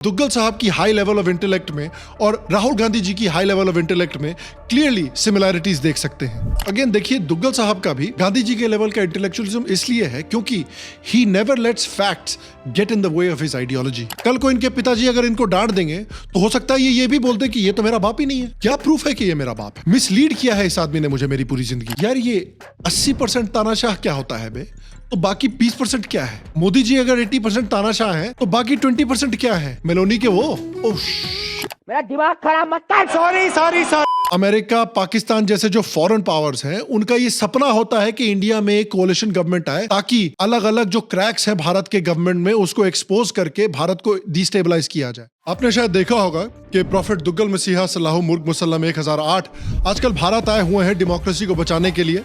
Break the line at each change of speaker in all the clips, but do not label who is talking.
दुग्गल साहब की high level of intellect में और राहुल गांधी जी की हाई लेवल ऑफ इंटेलेक्ट में क्लियरली सिमिलैरिटीज देख सकते हैं। अगेन देखिए, दुग्गल साहब का भी गांधी जी के लेवल का इंटेलेक्चुअलिज्म इसलिए है क्योंकि he never lets facts get in the way of his ideology. कल को इनके पिताजी अगर इनको डांट देंगे तो हो सकता है ये भी बोल दे कि ये तो मेरा बाप ही नहीं है। क्या प्रूफ है कि ये मेरा बाप है? मिसलीड किया है इस आदमी ने मुझे मेरी पूरी जिंदगी। यार ये 80% तानाशाह क्या होता है बे? तो बाकी 20% क्या है? मोदी जी अगर 80% तानाशाह हैं, तो बाकी 20% क्या है? मेलोनी के वो
मेरा दिमाग खराब मत कर। सॉरी।
अमेरिका, पाकिस्तान जैसे जो फॉरेन पावर्स हैं, उनका ये सपना होता है कि इंडिया में एक कोalition गवर्नमेंट आए ताकि अलग अलग जो क्रैक्स हैं भारत के गवर्नमेंट में उसको एक्सपोज करके भारत को डिस्टेबलाइज किया जाए। आपने शायद देखा होगा कि प्रॉफिट दुग्गल मसीहा सल्लल्लाहु मुल्क मुसल्लम 1008 आजकल भारत आए हुए हैं डेमोक्रेसी को बचाने के लिए।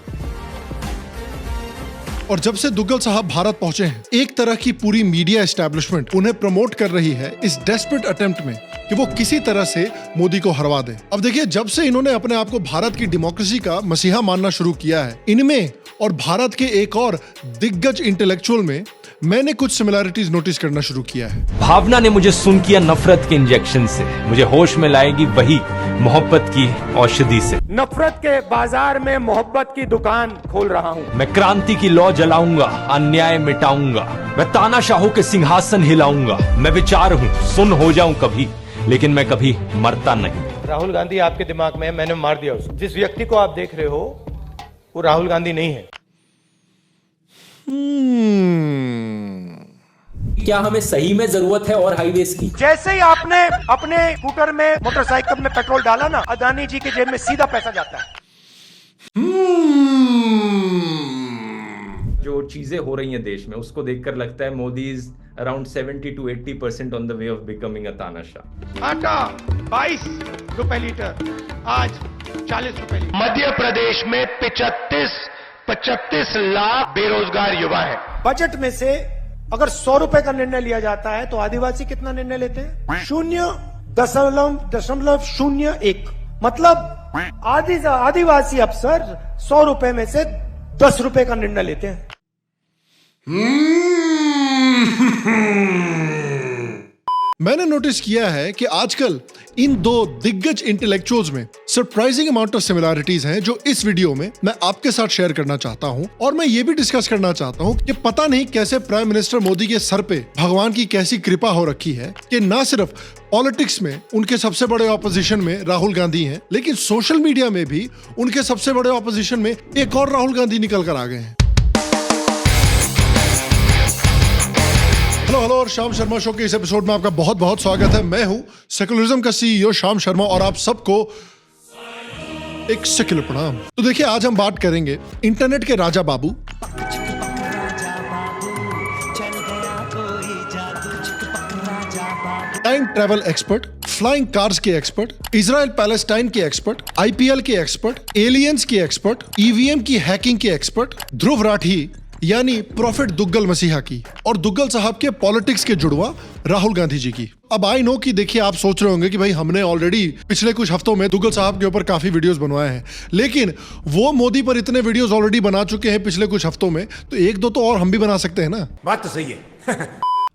और जब से दुग्गल साहब भारत पहुंचे हैं, एक तरह की पूरी मीडिया एस्टैब्लिशमेंट उन्हें प्रमोट कर रही है इस डेस्परेट अटेम्प्ट में कि वो किसी तरह से मोदी को हरवा दें। अब देखिए, जब से इन्होंने अपने आप को भारत की डेमोक्रेसी का मसीहा मानना शुरू किया है, इनमें और भारत के एक और दिग्गज इंटेलेक्चुअल में मैंने कुछ सिमिलैरिटीज नोटिस करना शुरू किया है।
भावना ने मुझे सुन किया नफरत के इंजेक्शन से, मुझे होश में लाएगी वही मोहब्बत की औषधि से।
नफरत के बाजार में मोहब्बत की दुकान खोल रहा हूँ।
मैं क्रांति की लौ जलाऊंगा, अन्याय मिटाऊंगा, मैं तानाशाहों के सिंहासन हिलाऊंगा। मैं विचार हूँ, सुन हो जाऊं कभी, लेकिन मैं कभी मरता नहीं।
राहुल गांधी आपके दिमाग में है, मैंने मार दिया उसको। जिस व्यक्ति को आप देख रहे हो वो राहुल गांधी नहीं है।
क्या हमें सही में जरूरत है और हाईवेज की?
जैसे ही आपने अपने स्कूटर में, मोटरसाइकिल में पेट्रोल डाला ना, अदानी जी के जेब में सीधा पैसा जाता है।
जो चीजें हो रही हैं देश में, उसको देखकर लगता है Modi is around 70 to 80% on the way of becoming a तानाशाह।
आटा 22 रुपए लीटर, आज 40 रुपए लीटर। मध्य प्रदेश में 35 लाख बेरोजगार युवा है। बजट में से अगर 100 रुपए का निर्णय लिया जाता है तो आदिवासी कितना निर्णय लेते हैं? 0.01। मतलब आदिवासी अफसर 100 रुपए में से 10 रुपए का निर्णय लेते हैं।
मैंने नोटिस किया है कि आजकल इन दो दिग्गज इंटेलेक्चुअल्स में सरप्राइजिंग अमाउंट ऑफ सिमिलैरिटीज हैं, जो इस वीडियो में मैं आपके साथ शेयर करना चाहता हूं। और मैं ये भी डिस्कस करना चाहता हूं कि पता नहीं कैसे प्राइम मिनिस्टर मोदी के सर पे भगवान की कैसी कृपा हो रखी है कि ना सिर्फ पॉलिटिक्स में उनके सबसे बड़े ऑपोजिशन में राहुल गांधी हैं, लेकिन सोशल मीडिया में भी उनके सबसे बड़े ऑपोजिशन में एक और राहुल गांधी निकल कर आ गए हैं। हेलो और शाम शर्मा शो के इस एपिसोड में आपका बहुत बहुत स्वागत है। मैं हूं सेकुलरिज्म का सीईओ शाम शर्मा और आप सबको एक सेकुलर प्रणाम। तो देखिए, आज हम बात करेंगे इंटरनेट के राजा बाबू, time travel expert, flying cars के एक्सपर्ट, इजराइल पैलेस्टाइन के एक्सपर्ट, आईपीएल के एक्सपर्ट, एलियंस के एक्सपर्ट, ईवीएम की हैकिंग के एक्सपर्ट, ध्रुव राठी यानी प्रॉफिट दुग्गल मसीहा की, और दुग्गल साहब के पॉलिटिक्स के जुड़वा राहुल गांधी जी की। अब आई नो कि देखिए, आप सोच रहे होंगे कि भाई हमने ऑलरेडी पिछले कुछ हफ्तों में दुग्गल साहब के ऊपर काफी वीडियोस बनवाए हैं, लेकिन वो मोदी पर इतने वीडियोस ऑलरेडी बना चुके हैं पिछले कुछ हफ्तों में, तो एक दो तो और हम भी बना सकते हैं ना।
बात तो सही है।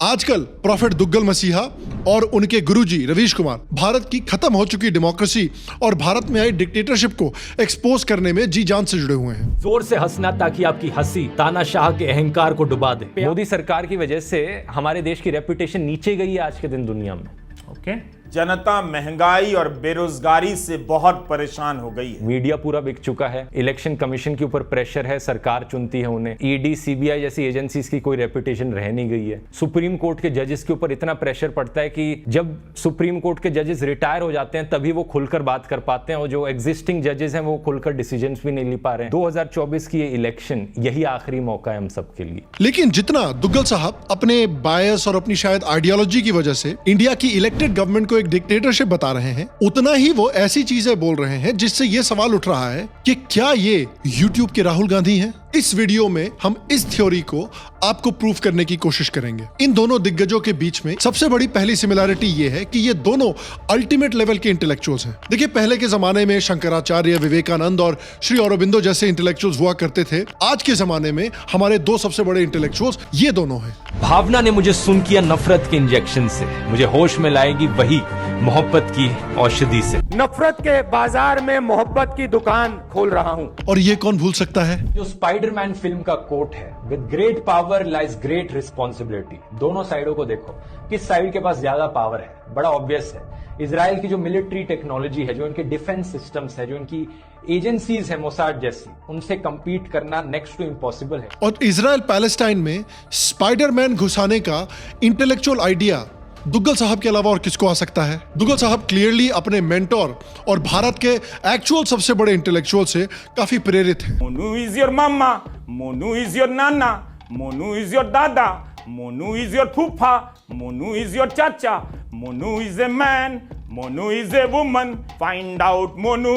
आजकल प्रॉफिट दुग्गल मसीहा और उनके गुरुजी रवीश कुमार भारत की खत्म हो चुकी डेमोक्रेसी और भारत में आई डिक्टेटरशिप को एक्सपोज करने में जी जान से जुड़े हुए हैं।
जोर से हंसना ताकि आपकी हंसी तानाशाह के अहंकार को डुबा दे। मोदी सरकार की वजह से हमारे देश की रेपुटेशन नीचे गई है आज के दिन दुनिया में। ओके,
जनता महंगाई और बेरोजगारी से बहुत परेशान हो गई है।
मीडिया पूरा बिक चुका है, इलेक्शन कमीशन के ऊपर प्रेशर है, सरकार चुनती है उन्हें। ईडी, सीबीआई जैसी एजेंसीज की कोई रेपुटेशन रह नहीं गई है। सुप्रीम कोर्ट के जजेस के ऊपर इतना प्रेशर पड़ता है कि जब सुप्रीम कोर्ट के जजेस रिटायर हो जाते हैं तभी वो खुलकर बात कर पाते हैं, और जो एग्जिस्टिंग जजेस हैं वो खुलकर डिसीजन भी नहीं ले पा रहे हैं। 2024 की ये इलेक्शन यही आखिरी मौका है हम सबके लिए।
लेकिन जितना दुग्गल साहब अपने बायस और अपनी शायद आइडियोलॉजी की वजह से इंडिया की इलेक्टेड गवर्नमेंट को एक डिक्टेटरशिप बता रहे हैं, उतना ही वो ऐसी चीजें बोल रहे हैं जिससे ये सवाल उठ रहा है कि क्या ये YouTube के राहुल गांधी हैं? इस वीडियो में हम इस थ्योरी को आपको प्रूफ करने की कोशिश करेंगे। इन दोनों दिग्गजों के बीच में सबसे बड़ी पहली सिमिलैरिटी ये है कि ये दोनों अल्टीमेट लेवल के इंटेलेक्चुअल्स हैं। देखिए, पहले के जमाने में शंकराचार्य, विवेकानंद और श्री अरबिंदो जैसे इंटेलेक्चुअल्स हुआ करते थे। आज के जमाने में हमारे दो सबसे बड़े इंटेलेक्चुअल्स ये दोनों हैं।
भावना ने मुझे सुन किया नफरत के इंजेक्शन से, मुझे होश में लाएगी वही मोहब्बत की औषधि से।
नफरत के बाजार में मोहब्बत की दुकान खोल रहा हूँ।
और ये कौन भूल सकता है,
जो स्पाइडरमैन फिल्म का कोट है, with great power lies great responsibility. दोनों साइडों को देखो, किस साइड के पास ज्यादा पावर है, बड़ा ऑब्वियस है। इजराइल की जो मिलिट्री टेक्नोलॉजी है, जो इनके डिफेंस सिस्टम्स है, जो इनकी एजेंसीज है मोसाद जैसी, उनसे कंपीट करना नेक्स्ट टू इम्पॉसिबल है।
और इजराइल पैलेस्टाइन में स्पाइडरमैन घुसाने का इंटेलेक्चुअल आइडिया दुग्गल साहब के अलावा और किसको आ सकता है? दुग्गल साहब क्लियरली अपने मेंटोर और भारत के एक्चुअल सबसे बड़े इंटेलेक्चुअल से काफी प्रेरित हैं।
Monu is your mama, Monu is your Nana, Monu is your दादा, मोनू इज योर फूफा, Monu is your chacha, Monu is a man, Monu is a woman, find out Monu,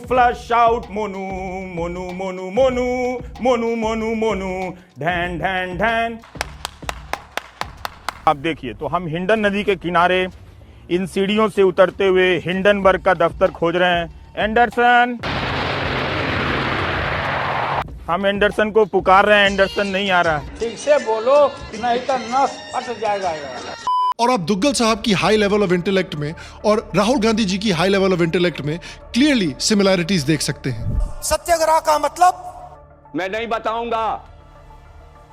flush out Monu, Monu Monu Monu Monu Monu Monu, ढैन ढैन ढैन। आप देखिए, तो हम हिंडन नदी के किनारे इन सीढ़ियों से उतरते हुए हिंडनबर्ग का दफ्तर खोज रहे हैं। एंडरसन, हम एंडरसन को पुकार रहे हैं, एंडरसन नहीं आ रहा।
ठीक से बोलो, नहीं तो नस फट जाएगा यार।
और आप दुग्गल साहब की हाई लेवल ऑफ इंटेलेक्ट में और राहुल गांधी जी की हाई लेवल ऑफ इंटेलेक्ट में क्लियरली सिमिलैरिटीज देख सकते हैं।
सत्याग्रह का मतलब
मैं नहीं बताऊंगा।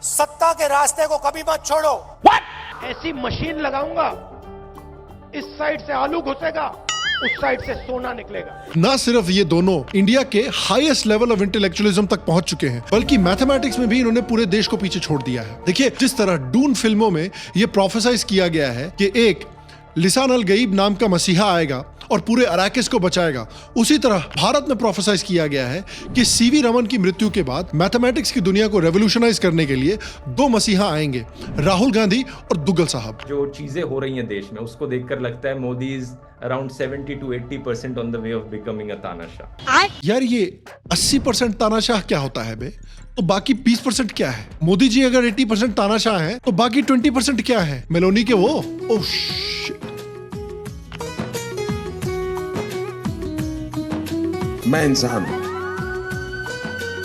सत्ता के रास्ते को कभी मत छोड़ो। ऐसी मशीन लगाऊंगा, इस साइड से आलू घुसेगा, उस साइड से सोना निकलेगा।
ना सिर्फ ये दोनों इंडिया के हाईएस्ट लेवल ऑफ इंटेलेक्चुअलिज्म तक पहुंच चुके हैं, बल्कि मैथमेटिक्स में भी इन्होंने पूरे देश को पीछे छोड़ दिया है। देखिए, जिस तरह डून फिल्मों में ये प्रोफेसाइज किया गया है कि एक लिसान अल गईब नाम का मसीहा आएगा और पूरे अराकिस को बचाएगा, उसी तरह भारत में प्रोफेसाइज किया गया है कि सीवी रमन की मृत्यु के बाद मैथमेटिक्स की दुनिया को रेवोल्यूशनाइज करने के लिए दो मसीहा आएंगे, राहुल गांधी और दुग्गल साहब।
जो चीजें हो रही हैं देश में, उसको देखकर लगता है Modi is around 70 to 80% on the way of becoming a तानाशाह।
यार, ये 80% तानाशाह क्या होता है बे? तो बाकी 20% क्या है? मोदी जी अगर 80% तानाशाह हैं, तो बाकी 20% क्या है? मेलोनी के वो? Oh shit.
मैं इंसान हूं,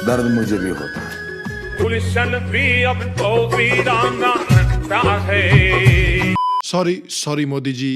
दर्द मुझे भी होता है।
गुलशन भी अब तो वीराना लगता है।
सॉरी मोदी जी,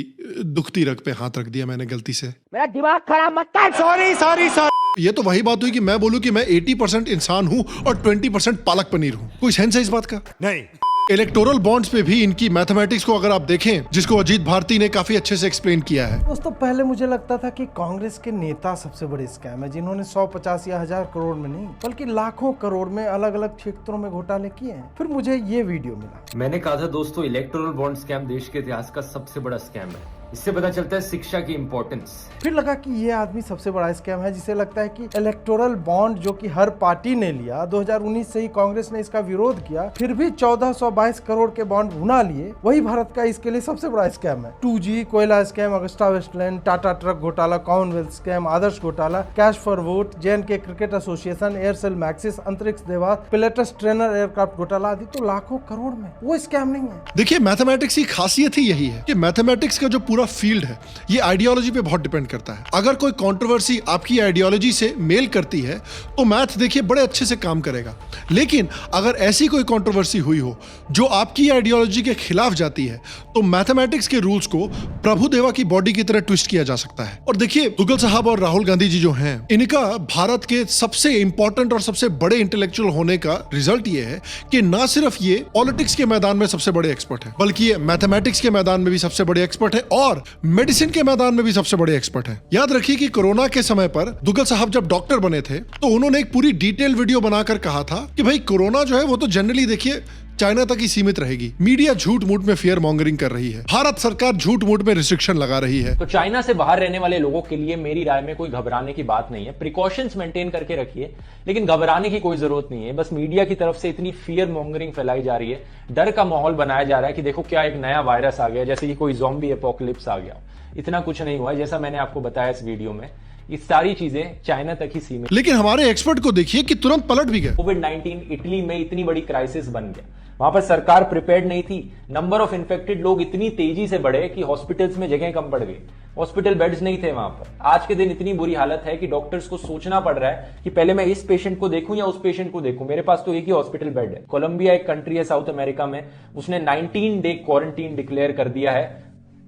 दुखती रग पे हाथ रख दिया मैंने गलती से।
मेरा दिमाग खराब मत कर।
Sorry sorry sorry.
ये तो वही बात हुई कि मैं बोलूं कि मैं 80% इंसान हूं और 20% पालक पनीर हूं। कोई सेंस है इस बात का?
नहीं।
इलेक्टोरल बॉन्ड्स पे भी इनकी मैथमेटिक्स को अगर आप देखें, जिसको अजीत भारती ने काफी अच्छे से एक्सप्लेन किया है।
दोस्तों, पहले मुझे लगता था कि कांग्रेस के नेता सबसे बड़े स्कैम है, जिन्होंने 150 या 1000 करोड़ में नहीं बल्कि लाखों करोड़ में अलग अलग क्षेत्रों में घोटाले किए हैं। फिर मुझे ये वीडियो मिला।
मैंने कहा था दोस्तों, इलेक्टोरल बॉन्ड स्कैम देश के इतिहास का सबसे बड़ा स्कैम है। इससे पता चलता है शिक्षा की इंपॉर्टेंस।
फिर लगा कि ये आदमी सबसे बड़ा स्कैम है, जिसे लगता है कि इलेक्टोरल बॉन्ड जो कि हर पार्टी ने लिया, 2019 से ही कांग्रेस ने इसका विरोध किया, फिर भी 1422 करोड़ के बॉन्ड भुना लिए, वही भारत का इसके लिए सबसे बड़ा स्कैम है। 2G कोयला scam, Agusta Westland, Tata truck घोटाला, कॉमनवेल्थ स्कैम, आदर्श घोटाला, cash for vote, JNK cricket association, Aircel Maxis, Antariksh Devas, पिलेटस trainer aircraft घोटाला आदि तो लाखों करोड़ में। वो स्कैम नहीं है।
देखिए, मैथमेटिक्स की खासियत ही यही है कि मैथमेटिक्स का जो पूरा फील्ड है, ये आइडियोलॉजी पे बहुत डिपेंड करता है। अगर कोई कंट्रोवर्सी आपकी आइडियोलॉजी से मेल करती है, तो मैथ देखिए बड़े अच्छे से काम करेगा। लेकिन अगर ऐसी कोई कंट्रोवर्सी हुई हो जो आपकी आइडियोलॉजी के खिलाफ जाती है, तो मैथमेटिक्स के रूल्स को प्रभुदेवा की बॉडी की तरह ट्विस्ट किया जा सकता है। और देखिए, दुग्गल साहब और राहुल गांधी जी जो हैं, इनका भारत के सबसे इंपॉर्टेंट और सबसे बड़े इंटेलेक्चुअल होने का रिजल्ट ये है कि ना सिर्फ ये पॉलिटिक्स के मैदान में सबसे बड़े एक्सपर्ट है, बल्कि ये मैथमेटिक्स के मैदान में भी सबसे बड़े एक्सपर्ट है और मेडिसिन के मैदान में भी सबसे बड़े एक्सपर्ट हैं। याद रखिए कि कोरोना के समय पर दुग्गल साहब जब डॉक्टर बने थे, तो उन्होंने एक पूरी डिटेल वीडियो बनाकर कहा था कि भाई कोरोना जो है वो तो जनरली देखिए चाइना तक ही सीमित रहेगी। मीडिया झूठ मूठ में फियर मॉन्गरिंग कर रही है, भारत सरकार झूठ मूठ में रिस्ट्रिक्शन लगा रही है।
तो चाइना से बाहर रहने वाले लोगों के लिए मेरी राय में कोई घबराने की बात नहीं है। प्रिकॉशंस मेंटेन करके रखिए, लेकिन घबराने की कोई जरूरत नहीं है। बस मीडिया की तरफ से इतनी फियर मॉन्गरिंग फैलाई जा रही है, डर का माहौल बनाया जा रहा है कि देखो क्या एक नया वायरस आ गया, जैसे कि कोई ज़ॉम्बी एपोकलिप्स आ गया। इतना कुछ नहीं हुआ है, जैसा मैंने आपको बताया इस वीडियो में ये सारी चीजें चाइना तक ही सीमित।
लेकिन हमारे एक्सपर्ट को देखिए कि तुरंत पलट भी गए।
कोविड-19 इटली में इतनी बड़ी क्राइसिस बन गया, वहां पर सरकार प्रिपेयर्ड नहीं थी। नंबर ऑफ इन्फेक्टेड लोग इतनी तेजी से बढ़े कि हॉस्पिटल्स में जगह कम पड़ गई, हॉस्पिटल बेड्स नहीं थे वहां पर। आज के दिन इतनी बुरी हालत है कि डॉक्टर्स को सोचना पड़ रहा है कि पहले मैं इस पेशेंट को देखूं या उस पेशेंट को देखूं, मेरे पास तो एक ही हॉस्पिटल बेड है। कोलंबिया एक कंट्री है साउथ अमेरिका में, उसने 19 डे क्वारंटीन डिक्लेयर कर दिया है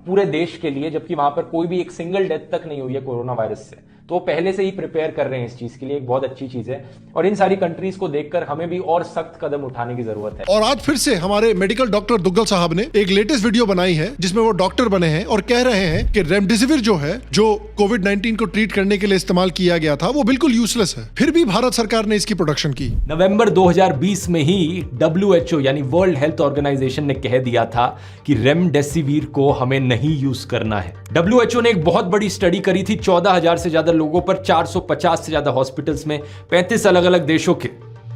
पूरे देश के लिए, जबकि वहां पर कोई भी एक सिंगल डेथ तक नहीं हुई है कोरोना वायरस से। तो वो पहले से ही प्रिपेयर कर रहे हैं इस चीज के लिए, एक बहुत अच्छी चीज है। और इन सारी कंट्रीज को देखकर हमें भी और सख्त कदम उठाने की जरूरत है।
और आज फिर से हमारे मेडिकल डॉक्टर दुग्गल साहब ने एक लेटेस्ट वीडियो बनाई है जिसमें वो डॉक्टर बने हैं और कह रहे हैं कि रेमडेसिविर जो है, जो कोविड-19 को ट्रीट करने के लिए इस्तेमाल किया गया था, वो बिल्कुल यूजलेस है। फिर भी भारत सरकार ने इसकी प्रोडक्शन की।
नवंबर 2020 में ही WHO यानी वर्ल्ड हेल्थ ऑर्गेनाइजेशन ने कह दिया था कि रेमडेसिविर को हमें नहीं यूज करना है। WHO ने एक बहुत बड़ी स्टडी करी थी 14,000 से ज्यादा लोगों पर, 450 से ज्यादा हॉस्पिटल्स में, 35 अलग अलग देशों के।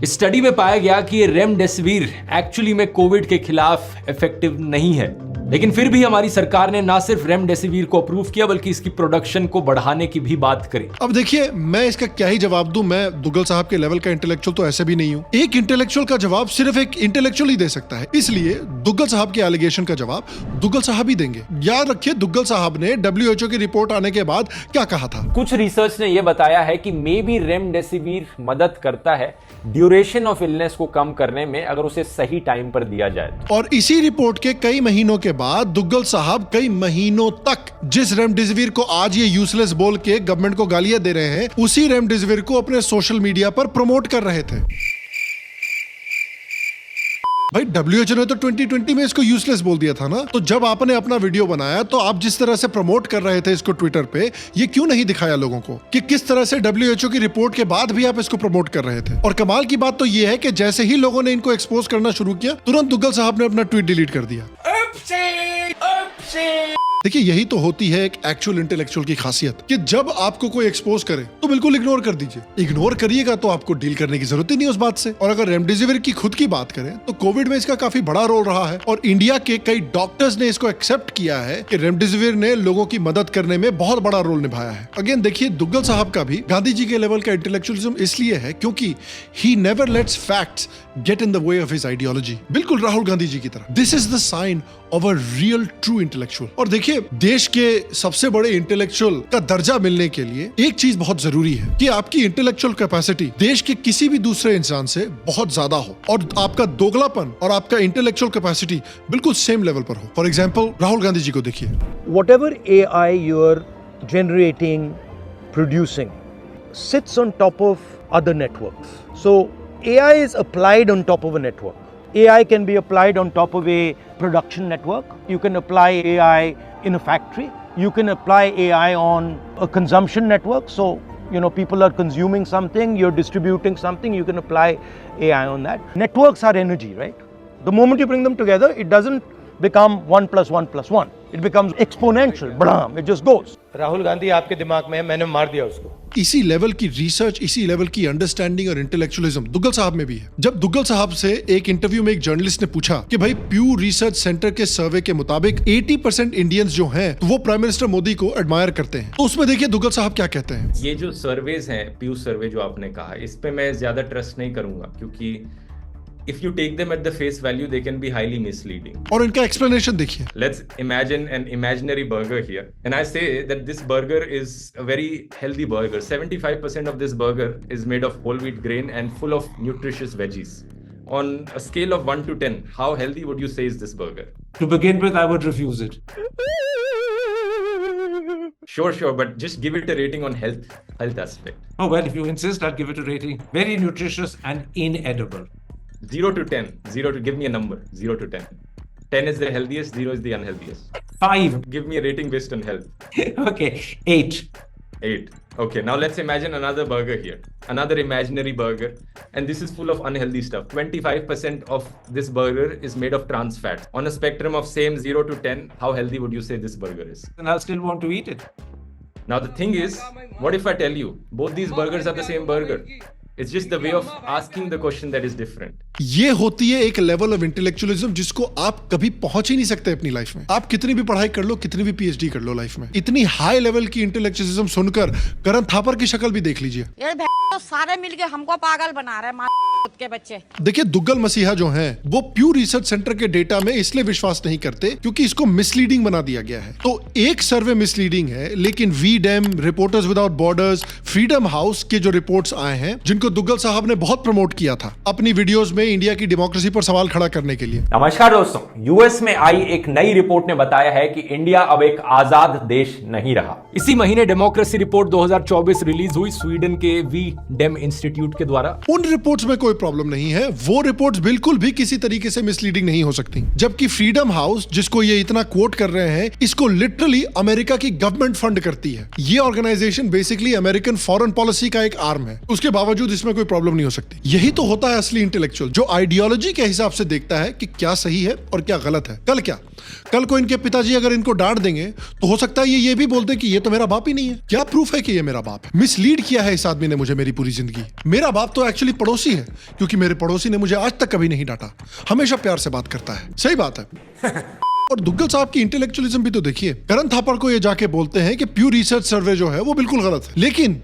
इस स्टडी में पाया गया कि ये रेमडेसिविर एक्चुअली में कोविड के खिलाफ इफेक्टिव नहीं है। लेकिन फिर भी हमारी सरकार ने ना सिर्फ रेमडेसिविर को अप्रूव किया बल्कि इसकी प्रोडक्शन को बढ़ाने की भी बात करी।
अब देखिए, मैं इसका क्या ही जवाब दूं, मैं दुग्गल साहब के लेवल का इंटेलेक्चुअल तो ऐसे भी नहीं हूं। एक इंटेलेक्चुअल का जवाब सिर्फ एक इंटेलेक्चुअल ही दे सकता है, इसलिए दुग्गल साहब के एलिगेशन का जवाब दुग्गल साहब ही देंगे। याद रखिए, दुग्गल साहब ने WHO की रिपोर्ट आने के बाद क्या कहा था।
कुछ रिसर्च ने यह बताया है कि मे बी रेमडेसिविर मदद करता है ड्यूरेशन ऑफ इलनेस को कम करने में, अगर उसे सही टाइम पर दिया जाए।
और इसी रिपोर्ट के कई महीनों के बाद दुग्गल साहब कई महीनों तक जिस रेमडेसिविर को आज ये यूजलेस बोल के गवर्नमेंट को गालियां दे रहे हैं, उसी रेमडेसिविर को अपने सोशल मीडिया पर प्रमोट कर रहे थे। भाई WHO ने तो 2020 में इसको यूजलेस बोल दिया था ना, तो जब आपने अपना वीडियो बनाया तो आप जिस तरह से प्रमोट कर रहे थे इसको ट्विटर पे, ये क्यों नहीं दिखाया लोगों को कि किस तरह से WHO की रिपोर्ट के बाद भी आप इसको प्रमोट कर रहे थे। और कमाल की बात तो ये है कि जैसे ही लोगों ने इनको एक्सपोज करना शुरू किया, तुरंत दुग्गल साहब ने अपना ट्वीट डिलीट कर दिया। देखिए, यही तो होती है एक एक्चुअल इंटेलेक्चुअल की खासियत कि जब आपको कोई एक्सपोज करे तो बिल्कुल इग्नोर कर दीजिए। इग्नोर करिएगा तो आपको डील करने की जरूरत ही नहीं उस बात से। और अगर रेमडेसिविर की खुद की बात करें तो कोविड में इसका काफी बड़ा रोल रहा है और इंडिया के कई डॉक्टर्स ने इसको एक्सेप्ट किया है कि रेमडेसिविर ने लोगों की मदद करने में बहुत बड़ा रोल निभाया है। अगेन देखिए, दुग्गल साहब का भी गांधी जी के लेवल का इंटेलेक्चुअलिज्म इसलिए है क्योंकि he never lets facts get in the way of his ideology, बिल्कुल राहुल गांधी जी की तरह। This is the sign of a real true intellectual. और देखिए, देश के सबसे बड़े इंटेलेक्चुअल का दर्जा मिलने के लिए एक चीज बहुत जरूरी है कि आपकी इंटेलेक्चुअल कैपेसिटी देश के किसी भी दूसरे इंसान से बहुत ज्यादा हो और आपका दोगलापन और आपका इंटेलेक्चुअल कैपेसिटी बिल्कुल सेम लेवल पर हो। फॉर एग्जांपल, राहुल गांधी जी को देखिए।
Whatever AI you're generating, producing, sits on top of other networks. So AI is applied on top of a network. AI can be applied on top of a production network. You can apply AI in a factory. You can apply AI on a consumption network. So, people are consuming something, you're distributing something, you can apply AI on that. Networks are energy, right? The moment you bring them together, it doesn't become 1 + 1 + 1. It becomes exponential. Blam, it just goes.
Rahul Gandhi आपके दिमाग में है, मैंने मार दिया उसको।
इसी level की रिसर्च, इसी लेवल की अंडरस्टैंडिंग और इंटेलेक्चुअलिज्म दुग्गल साहब में भी है। जब दुग्गल साहब से एक इंटरव्यू में एक जर्नलिस्ट ने पूछा कि भाई, प्यू रिसर्च सेंटर के सर्वे के मुताबिक 80% इंडियंस जो हैं तो वो प्राइम मिनिस्टर मोदी को एडमायर करते हैं, तो उसमें देखिए दुग्गल साहब क्या कहते हैं।
ये जो सर्वेज हैं, प्यू सर्वे जो आपने कहा, इस पे मैं ज्यादा ट्रस्ट नहीं करूंगा क्योंकि if you take them at the face value, they can be highly misleading.
और इनका एक्सप्लेनेशन देखिए।
Let's imagine an imaginary burger here, and I say that this burger is a very healthy burger. 75% of this burger is made of whole wheat grain and full of nutritious veggies. On a scale of 1 to 10, how healthy would you say is this burger?
To begin with, I would refuse it.
Sure, but just give it a rating on health aspect.
Oh well, if you insist, I'll give it a rating. Very nutritious and inedible.
0 to 10. 0 to, give me a number. 0 to 10. 10 is the healthiest, 0 is the unhealthiest.
5.
Give me a rating based on health.
Okay, 8.
8. Okay, now let's imagine another burger here. Another imaginary burger. And this is full of unhealthy stuff. 25% of this burger is made of trans fat. On a spectrum of same 0 to 10, how healthy would you say this burger is?
And I'll still want to eat it.
Now the thing is, what if I tell you both these burgers are the same burger? It's just the way of asking the question that is different.
ये होती है एक level of intellectualism जिसको आप कभी पहुंच ही नहीं सकते अपनी लाइफ में। आप कितनी भी पढ़ाई कर लो, कितनी भी पीएचडी कर लो लाइफ में, इतनी हाई लेवल की इंटेलेक्चुअलिज्म सुनकर करण थापर की शक्ल भी देख लीजिए।
ये तो सारे मिलके हमको पागल बना रहे हैं के बच्चे।
देखिए दुग्गल मसीहा जो हैं वो प्यू रिसर्च सेंटर के डेटा में इसलिए विश्वास नहीं करते क्योंकि इसको मिसलीडिंग बना दिया गया है। तो एक सर्वे मिसलीडिंग है, लेकिन V-Dem, reporters without borders, freedom house के जो रिपोर्ट्स आए हैं जिनको दुग्गल साहब ने बहुत प्रमोट किया था अपनी वीडियोस में इंडिया की डेमोक्रेसी पर सवाल खड़ा करने के लिए।
नमस्कार दोस्तों, यूएस में आई एक नई रिपोर्ट ने बताया है कि इंडिया अब एक आजाद देश नहीं रहा।
इसी महीने डेमोक्रेसी रिपोर्ट 2024 रिलीज हुई स्वीडन के वीडेम इंस्टीट्यूट के द्वारा।
उन रिपोर्ट्स में कोई प्रॉब्लम नहीं है, वो रिपोर्ट्स बिल्कुल भी किसी तरीके से मिसलीडिंग नहीं हो सकती। जबकि फ्रीडम हाउस जिसको ये इतना कोट कर रहे हैं, इसको लिटरली अमेरिका की गवर्नमेंट फंड करती है। ये organization basically American foreign policy का एक आर्म है, उसके बावजूद इसमें कोई प्रॉब्लम नहीं हो सकती। यही तो होता है असली इंटेलेक्चुअल, जो आइडियोलॉजी के हिसाब से देखता है कि क्या सही है और क्या गलत है। कल को इनके पिताजी अगर इनको डांट देंगे तो हो सकता है ये भी बोलते कि ये तो मेरा बाप ही नहीं है। क्या प्रूफ है कि ये मेरा बाप है? मिसलीड किया है इस आदमी ने मुझे मेरी पूरी जिंदगी। मेरा बाप तो एक्चुअली पड़ोसी है, क्योंकि मेरे पड़ोसी ने मुझे आज तक कभी नहीं डांटा, हमेशा प्यार से बात करता है। सही बात है। और दुग्गल साहब की इंटेलेक्चुअलिज्म भी तो देखिए। करण थापर को ये जाके बोलते हैं कि प्यू रिसर्च सर्वे जो है वो बिल्कुल गलत है, लेकिन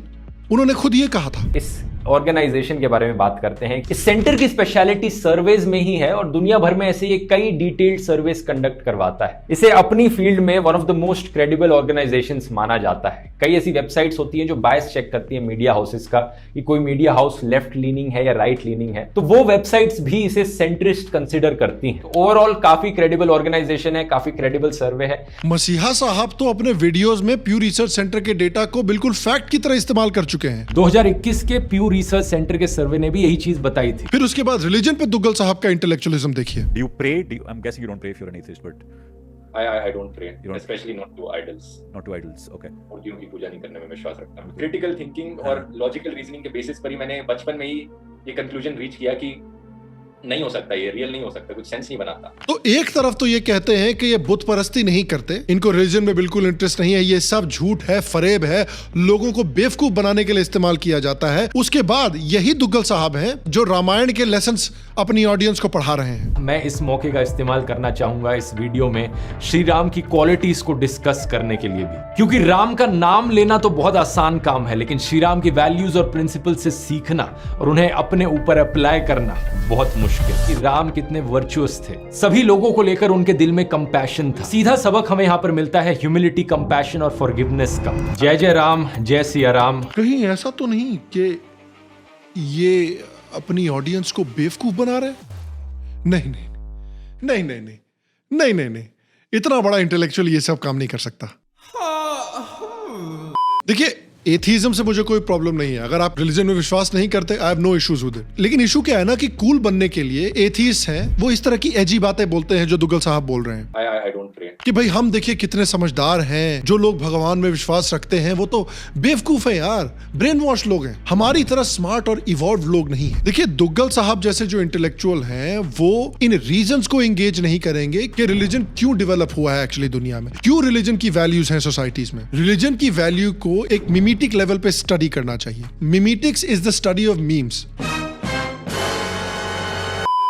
उन्होंने खुद ये कहा था।
इस ऑर्गेनाइजेशन के बारे में बात करते हैं। इस सेंटर की स्पेशलिटी सर्वेज में ही है और दुनिया भर में ऐसे ये कई डिटेल्ड सर्वेस कंडक्ट करवाता है। इसे अपनी फील्ड में one of the most credible organisations माना जाता है। कई ऐसी वेबसाइट्स होती हैं जो बायस चेक करती है मीडिया हाउसेस का कि कोई मीडिया हाउस लेफ्ट लीनिंग है या राइट लीनिंग है, तो वो वेबसाइट्स भी इसे सेंट्रिस्ट कंसिडर करती हैं। ओवरऑल काफी क्रेडिबल ऑर्गेनाइजेशन है, काफी क्रेडिबल सर्वे है।
मसीहा साहब तो अपने वीडियोस में प्यू रिसर्च सेंटर के डेटा को बिल्कुल फैक्ट की तरह इस्तेमाल कर चुके हैं।
2021 के प्यू रिसर्च सेंटर के सर्वे ने भी यही चीज बताई थी।
फिर उसके बाद रिलीजन पे दुग्गल साहब का इंटेलेक्चुअलिज्म देखिए।
Do you pray? I'm guessing you don't pray if you're an atheist, but
I don't pray, especially not to idols.
Not to idols, okay.
मूर्तियों की पूजा नहीं करने में विश्वास रखता हूँ। क्रिटिकल थिंकिंग और लॉजिकल रीजनिंग के बेसिस पर ही मैंने बचपन में ही ये कंक्लूजन रीच किया कि नहीं हो सकता, ये रियल नहीं हो सकता, कुछ सेंस नहीं बनाता।
तो एक तरफ तो ये कहते हैं कि ये बुत परस्ती नहीं करते, इनको रिलीजन में बिल्कुल इंटरेस्ट नहीं है, ये सब झूठ है, फरेब है, लोगों को बेवकूफ बनाने के लिए इस्तेमाल किया जाता है। उसके बाद यही दुग्गल साहब हैं जो रामायण के लेसन्स अपनी ऑडियंस को पढ़ा रहे हैं।
मैं इस मौके का इस्तेमाल करना चाहूंगा इस वीडियो में श्री राम की क्वालिटीज को डिस्कस करने के लिए भी, क्योंकि राम का नाम लेना तो बहुत आसान काम है, लेकिन श्री राम की वैल्यूज और प्रिंसिपल से सीखना और उन्हें अपने ऊपर अप्लाई करना बहुत मुश्किल। कि राम कितने वर्चुअस थे, सभी लोगों को लेकर उनके दिल में कंपैशन था। सीधा सबक हमें यहाँ पर मिलता है ह्यूमिलिटी, कंपैशन और फॉरगिवनेस का। जय जय राम, जय सिया राम।
कहीं ऐसा तो नहीं कि ये अपनी ऑडियंस को बेवकूफ बना रहे? नहीं नहीं नहीं नहीं नहीं नहीं नहीं नहीं, इतना बड़ा इंटेलेक्चुअल ये सब काम नहीं कर सकता। देखिए एथीज्म से मुझे कोई प्रॉब्लम नहीं है, अगर आप रिलीजन में विश्वास नहीं करते, I have no issues with it. लेकिन इशू क्या है ना कि कूल बनने के लिए एथीस्ट हैं वो इस तरह की एजी बातें बोलते हैं जो दुग्गल साहब बोल रहे हैं।
I don't pray.
कि भाई हम देखिए कितने समझदार हैं, जो लोग भगवान में विश्वास रखते हैं वो तो बेवकूफ है यार, ब्रेन वॉश लोग हैं, हमारी तरह स्मार्ट और इवॉल्व लोग नहीं है। देखिए दुग्गल साहब जैसे जो इंटेलेक्चुअल हैं वो इन रीजंस को एंगेज नहीं करेंगे कि रिलीजन क्यों डेवलप हुआ है एक्चुअली दुनिया में, क्यों रिलीजन की वैल्यूज हैं सोसाइटीज में। रिलीजन की वैल्यू को एक मिमीटिक लेवल पे स्टडी करना चाहिए। Mimetics is the study of memes.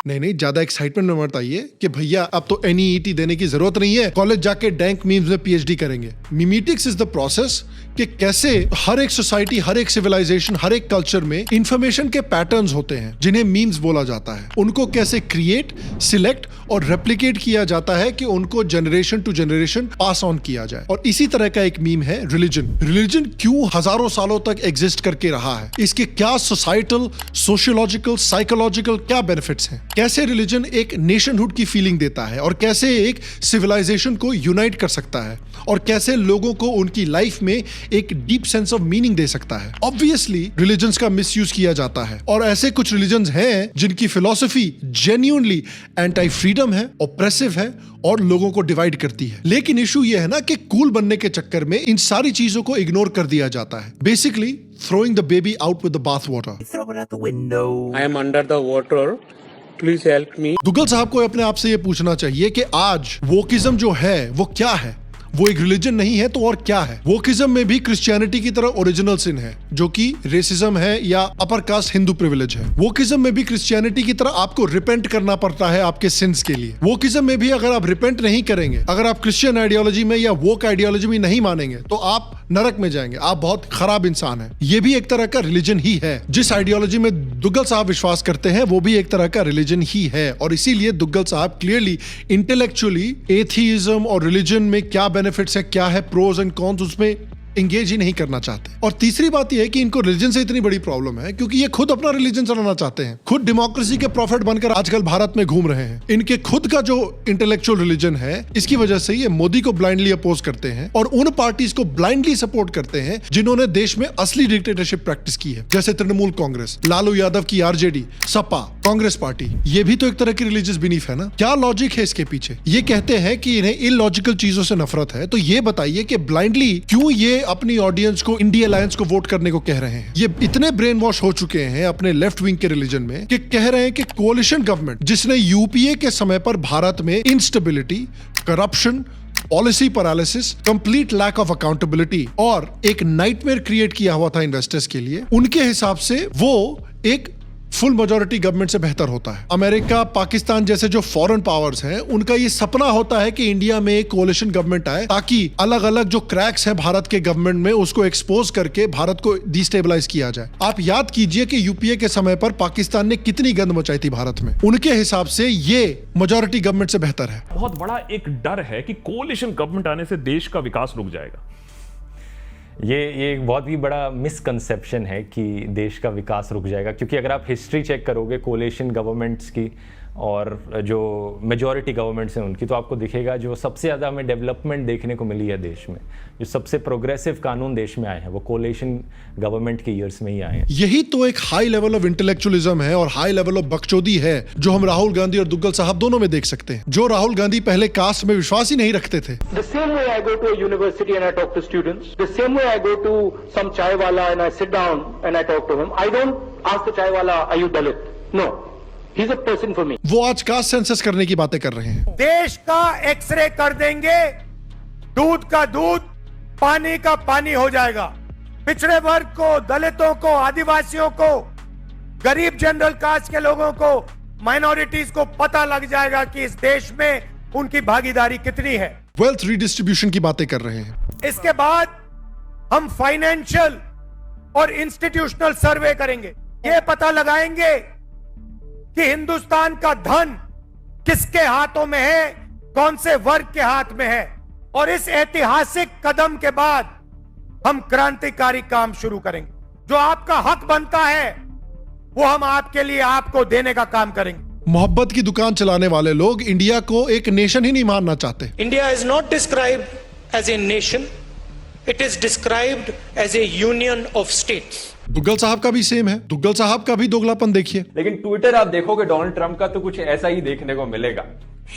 नहीं ज्यादा एक्साइटमेंट में मत आइए कि भैया अब तो NEET देने की जरूरत नहीं है, कॉलेज जाके डैंक मीम्स में PhD करेंगे। मिमीटिक्स इज द प्रोसेस कि कैसे हर एक सोसाइटी, हर एक सिविलाइजेशन, हर एक कल्चर में इंफॉर्मेशन के पैटर्न्स होते हैं जिन्हें मीम्स बोला जाता है, उनको कैसे क्रिएट, सिलेक्ट और रेप्लिकेट किया जाता है कि उनको generation to generation pass on किया जाए। और इसी तरह का एक मीम है रिलीजन। रिलीजन क्यों हजारों सालों तक एग्जिस्ट करके रहा है, इसके क्या सोसाइटल, सोशियोलॉजिकल, साइकोलॉजिकल क्या बेनिफिट्स हैं, कैसे रिलीजन एक नेशनहुड की फीलिंग देता है और कैसे एक सिविलाइजेशन को यूनाइट कर सकता है और कैसे लोगों को उनकी लाइफ में एक डीप सेंस ऑफ मीनिंग दे सकता है। ऑब्वियसली रिलीजन्स का मिसयूज किया जाता है और ऐसे कुछ रिलीजन्स हैं जिनकी फिलॉसफी जेन्युइनली एंटी फ्रीडम है, ऑप्रेसिव है और लोगों को डिवाइड करती है। लेकिन इशू ये है ना कि कूल बनने के चक्कर में इन सारी चीजों को इग्नोर कर दिया जाता है। Basically throwing the baby out with the bath water.
Throw it out the window. I am under the water. Please help me.
Duggal साहब को अपने आप से ये पूछना चाहिए कि आज वोकिज्म जो है वो क्या है वो एक रिलीजन नहीं है तो और क्या है? वोकिज्म में भी क्रिश्चियनिटी की तरह ओरिजिनल सिन है, जो कि रेसिज्म है या अपर कास्ट हिंदू प्रिविलेज है। वोकिज्म में भी क्रिश्चियनिटी की तरह आपको रिपेंट करना पड़ता है आपके सिंस के लिए। वोकिज्म में भी अगर आप रिपेंट नहीं करेंगे, अगर आप क्रिश्चियन आइडियोलॉजी में या वोक आइडियोलॉजी में नहीं मानेंगे, तो आप नरक में जाएंगे, आप बहुत खराब इंसान हैं। ये भी एक तरह का रिलीजन ही है। जिस आइडियोलॉजी में दुग्गल साहब विश्वास करते हैं वो भी एक तरह का रिलीजन ही है, और इसीलिए दुग्गल साहब क्लियरली इंटेलेक्चुअली एथीइज्म और रिलीजन में क्या बेनिफिट्स है, क्या है प्रोज एंड कॉन्स, उसमें एंगेज ही नहीं करना चाहते। और तीसरी बात यह है कि इनको रिलीजन से इतनी बड़ी प्रॉब्लम है क्योंकि ये खुद अपना रिलीजन चलाना चाहते हैं, खुद डेमोक्रेसी के प्रॉफिट बनकर आजकल भारत में घूम रहे हैं। इनके खुद का जो इंटेलेक्चुअल रिलीजन है, इसकी वजह से ये मोदी को ब्लाइंडली अपोज करते हैं और उन पार्टीज को ब्लाइंडली सपोर्ट करते हैं जिन्होंने देश में असली डिक्टेटरशिप प्रैक्टिस की है, जैसे तृणमूल कांग्रेस, लालू यादव की आरजेडी, सपा, कांग्रेस पार्टी। ये भी तो एक तरह की रिलीजियस बिलीफ है ना। क्या लॉजिक है इसके पीछे? ये कहते हैं कि इन्हें इलॉजिकल चीजों से नफरत है, तो ये बताइए कि ब्लाइंडली क्यों ये अपनी ऑडियंस को इंडिया अलायंस को वोट करने को कह रहे हैं। ये इतने ब्रेन वॉश हो चुके हैं अपने लेफ्ट विंग के रिलीजन में कि कह रहे हैं कि कोalition गवर्नमेंट, जिसने यूपीए के समय पर भारत में instability, corruption, policy paralysis, complete lack of accountability और एक नाइटमेयर क्रिएट किया हुआ था इन्वेस्टर्स के लिए, उनके हिसाब से वो एक फुल मेजॉरिटी गवर्नमेंट से बेहतर होता है। अमेरिका, पाकिस्तान जैसे जो फॉरेन पावर्स हैं, उनका ये सपना होता है कि इंडिया में एक कोalition गवर्नमेंट आए ताकि अलग अलग जो क्रैक्स हैं भारत के गवर्नमेंट में उसको एक्सपोज करके भारत को डिस्टेबलाइज किया जाए। आप याद कीजिए कि यूपीए के समय पर पाकिस्तान ने कितनी गंद मचाई थी भारत में। उनके हिसाब से ये मेजॉरिटी गवर्नमेंट से बेहतर है।
बहुत बड़ा एक डर है कि कोalition गवर्नमेंट आने से देश का विकास रुक जाएगा।
ये एक बहुत ही बड़ा मिसकंसेप्शन है कि देश का विकास रुक जाएगा, क्योंकि अगर आप हिस्ट्री चेक करोगे कोलिशन गवर्नमेंट्स की और जो मेजॉरिटी गवर्नमेंट्स हैं उनकी, तो आपको दिखेगा जो सबसे ज़्यादा हमें डेवलपमेंट देखने को मिली है देश में, जो सबसे प्रोग्रेसिव कानून देश में आए हैं, वो कोलिशन गवर्नमेंट के ईयर्स में ही आए हैं।
यही तो एक हाई लेवल ऑफ इंटेलेक्चुअलिज्म है और हाई लेवल ऑफ बकचोदी है जो हम राहुल गांधी और दुग्गल साहब दोनों में देख सकते हैं। जो राहुल गांधी पहले कास्ट में विश्वास ही नहीं रखते थे।
The same way I go to a university and I talk to students, the same way I go to some chai wala and I sit down and I talk to him, I don't ask the chai wala, are you Dalit? No. He's a person for me.
वो आज caste census करने की बातें कर रहे हैं।
देश का एक्सरे कर देंगे, दूध का दूध, पानी का पानी हो जाएगा। पिछड़े वर्ग को, दलितों को, आदिवासियों को, गरीब जनरल कास्ट के लोगों को, माइनॉरिटीज को पता लग जाएगा कि इस देश में उनकी भागीदारी कितनी है।
वेल्थ रीडिस्ट्रीब्यूशन की बातें कर रहे हैं।
इसके बाद हम फाइनेंशियल और इंस्टीट्यूशनल सर्वे करेंगे, ये पता लगाएंगे कि हिंदुस्तान का धन किसके हाथों में है, कौन से वर्ग के हाथ में है, और इस ऐतिहासिक कदम के बाद हम क्रांतिकारी काम शुरू करेंगे। जो आपका हक बनता है वो हम आपके लिए, आपको देने का काम करेंगे।
मोहब्बत की दुकान चलाने वाले लोग इंडिया को एक नेशन ही नहीं मानना चाहते।
India is not described as a nation, it is described as a union of states.
Duggal साहब का भी सेम है, दुग्गल साहब का भी दोगलापन देखिए।
लेकिन ट्विटर आप देखोगे डोनाल्ड ट्रंप का तो कुछ ऐसा ही देखने को मिलेगा।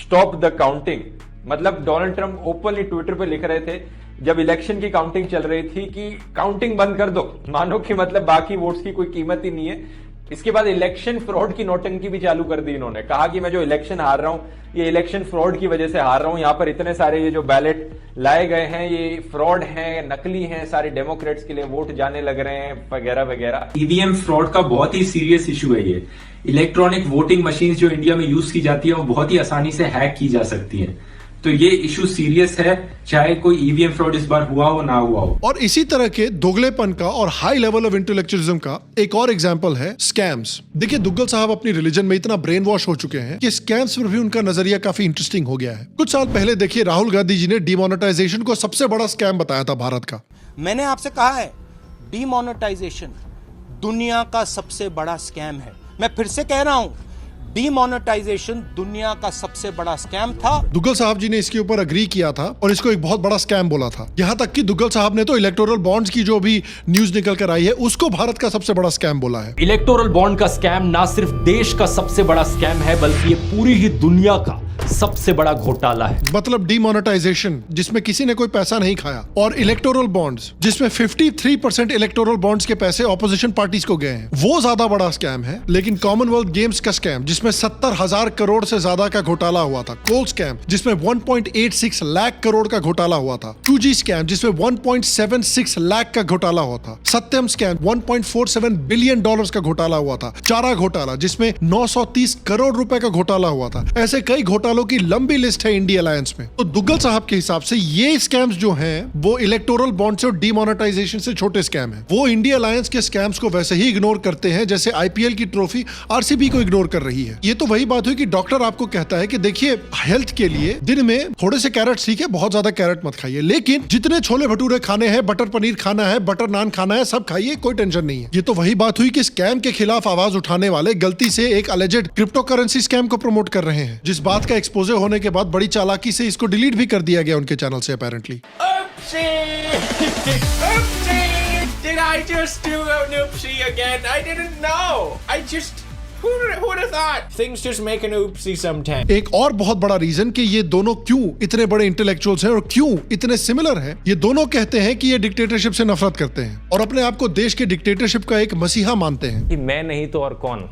स्टॉप द काउंटिंग, मतलब डोनाल्ड ट्रंप ओपनली ट्विटर पे लिख रहे थे जब इलेक्शन की काउंटिंग चल रही थी कि काउंटिंग बंद कर दो, मानो कि मतलब बाकी वोट्स की कोई कीमत ही नहीं है। इसके बाद इलेक्शन फ्रॉड की नोटंकी भी चालू कर दी इन्होंने, कहा कि मैं जो इलेक्शन हार रहा हूं ये इलेक्शन फ्रॉड की वजह से हार रहा हूं, यहाँ पर इतने सारे ये जो बैलेट लाए गए हैं ये फ्रॉड हैं, नकली हैं, सारे डेमोक्रेट्स के लिए वोट जाने लग रहे हैं वगैरह वगैरह।
ईवीएम फ्रॉड का बहुत ही सीरियस इशू है ये। इलेक्ट्रॉनिक वोटिंग मशीन जो इंडिया में यूज की जाती है वो बहुत ही आसानी से हैक की जा सकती है, तो ये इशू सीरियस है, चाहे कोई ईवीएम फ्रॉड इस बार हुआ हो ना हुआ हो।
और इसी तरह के दोगलेपन का और हाई लेवल ऑफ इंटेलेक्चुअलिज्म का एक और एग्जांपल है स्कैम्स। देखिए दुग्गल साहब अपनी रिलीजन में इतना ब्रेन वॉश हो चुके हैं कि स्कैम्स पर भी उनका नजरिया काफी इंटरेस्टिंग हो गया है। कुछ साल पहले देखिए राहुल गांधी जी ने डिमोनेटाइजेशन को सबसे बड़ा स्कैम बताया था भारत का।
मैंने आपसे कहा है डिमोनेटाइजेशन दुनिया का सबसे बड़ा स्कैम है। मैं फिर से कह रहा हूं, डिमोनेटाइजेशन दुनिया का सबसे बड़ा स्कैम था।
दुग्गल साहब जी ने इसके ऊपर अग्री किया था और इसको एक बहुत बड़ा स्कैम बोला था। यहाँ तक कि दुग्गल साहब ने तो इलेक्टोरल बॉन्ड्स की जो भी न्यूज निकल कर आई है उसको भारत का सबसे बड़ा स्कैम बोला है।
इलेक्टोरल बॉन्ड का स्कैम ना सिर्फ देश का सबसे बड़ा स्कैम है बल्कि ये पूरी ही दुनिया का
सबसे बड़ा घोटाला है।
मतलब डिमोनेटाइजेशन जिसमें किसी ने कोई पैसा नहीं खाया, और इलेक्टोरल बॉन्ड्स जिसमें 53% इलेक्टोरल बॉन्ड्स के पैसे ऑपोजिशन पार्टीज को गए हैं, वो ज्यादा बड़ा स्कैम है। लेकिन कॉमनवेल्थ गेम्स का स्कैम जिसमें 70,000 करोड़ से ज्यादा का घोटाला हुआ था, कोल स्कैम जिसमें 1.86 लाख करोड़ का घोटाला हुआ था, 2G स्कैम जिसमें 1.76 लाख का घोटाला हुआ था, सत्यम स्कैम 1.47 बिलियन डॉलर्स का घोटाला हुआ था, चारा घोटाला जिसमें 930 करोड़ रुपए का घोटाला हुआ था। ऐसे कई घोटालों की लंबी लिस्ट है इंडिया अलायंस में। तो दुग्गल साहब के हिसाब से ये स्कैम्स जो हैं वो इलेक्टोरल बॉन्ड से और डिमोनेटाइजेशन से छोटे स्कैम है। वो इंडिया अलायंस के स्कैम्स को वैसे ही इग्नोर करते हैं जैसे आईपीएल की ट्रॉफी आरसीबी को इग्नोर कर रही है। ये तो वही बात हुई कि डॉक्टर आपको कहता है कि देखिए हेल्थ के लिए दिन में थोड़े से कैरेट्स ठीक है, बहुत ज्यादा कैरेट मत खाइए, लेकिन जितने छोले भटूरे खाने हैं, बटर पनीर खाना है, बटर नान खाना है, सब खाइए, कोई टेंशन नहीं है। ये तो वही बात हुई कि स्कैम के खिलाफ आवाज उठाने वाले गलती से एक अलेजेड क्रिप्टो करेंसी स्कैम को प्रमोट कर रहे हैं, जिस बात का एक्सपोजर होने के बाद बड़ी चालाकी से इसको डिलीट भी कर दिया गया उनके चैनल से apparently.
Did I just do an oopsie again? I didn't know. I just who would have thought? Things just make an oopsie sometimes.
एक और बहुत बड़ा रीजन कि ये दोनों क्यों इतने बड़े इंटेलेक्चुअल्स हैं और क्यों इतने सिमिलर हैं, ये दोनों कहते हैं कि ये डिक्टेटरशिप से नफरत करते हैं और अपने आप को देश के डिक्टेटरशिप का एक मसीहा मानते हैं।
कि मैं नहीं तो और कौन,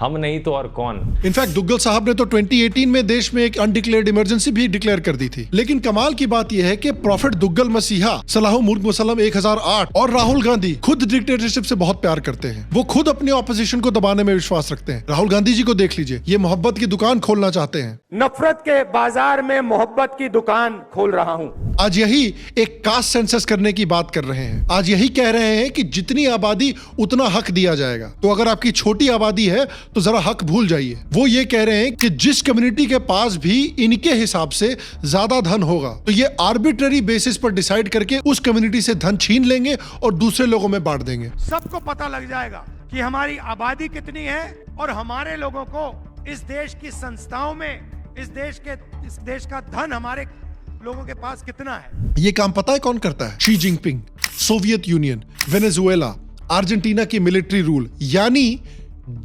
हम नहीं तो और कौन।
इनफैक्ट दुग्गल साहब ने तो 2018 में देश में एक अनडिक्लेयर्ड इमरजेंसी भी डिक्लेयर कर दी थी। लेकिन कमाल की बात यह है कि प्रॉफिट दुग्गल मसीहा सलाहु मुल्क मुसलम 1008 और राहुल गांधी खुद डिक्टेटरशिप से बहुत प्यार करते हैं। वो खुद अपनी ऑपोजिशन को दबाने में विश्वास रखते हैं। राहुल गांधी जी को देख लीजिए, ये मोहब्बत की दुकान खोलना चाहते हैं।
नफरत के बाजार में मोहब्बत की दुकान खोल रहा हूं।
आज यही एक कास्ट सेंसस करने की बात कर रहे हैं। आज यही कह रहे हैं कि जितनी आबादी उतना हक दिया जाएगा। तो अगर आपकी छोटी आबादी है तो जरा हक भूल जाइए। वो ये कह रहे हैं कि जिस कम्युनिटी के पास भी इनके हिसाब से ज्यादा धन होगा तो ये आर्बिट्ररी बेसिस पर डिसाइड करके उस कम्युनिटी से धन छीन लेंगे और दूसरे लोगों में बांट देंगे।
सबको पता लग जाएगा कि हमारी आबादी कितनी है और हमारे लोगों को इस देश की संस्थाओं में इस देश का धन हमारे लोगों के पास कितना है।
ये काम पता है कौन करता है? Xi Jinping, Soviet union, Venezuela, Argentina की मिलिट्री रूल यानी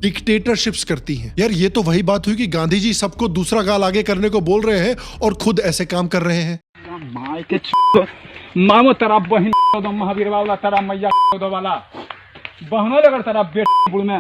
डिक्टेटरशिप्स करती हैं। यार ये तो वही बात हुई कि गांधी जी सबको दूसरा गाल आगे करने को बोल रहे हैं और खुद ऐसे काम कर रहे हैं।
मामो तेरा बहन महावीर वाला तेरा मैया वाला बहनों लगर तेरा बेट बुड़ में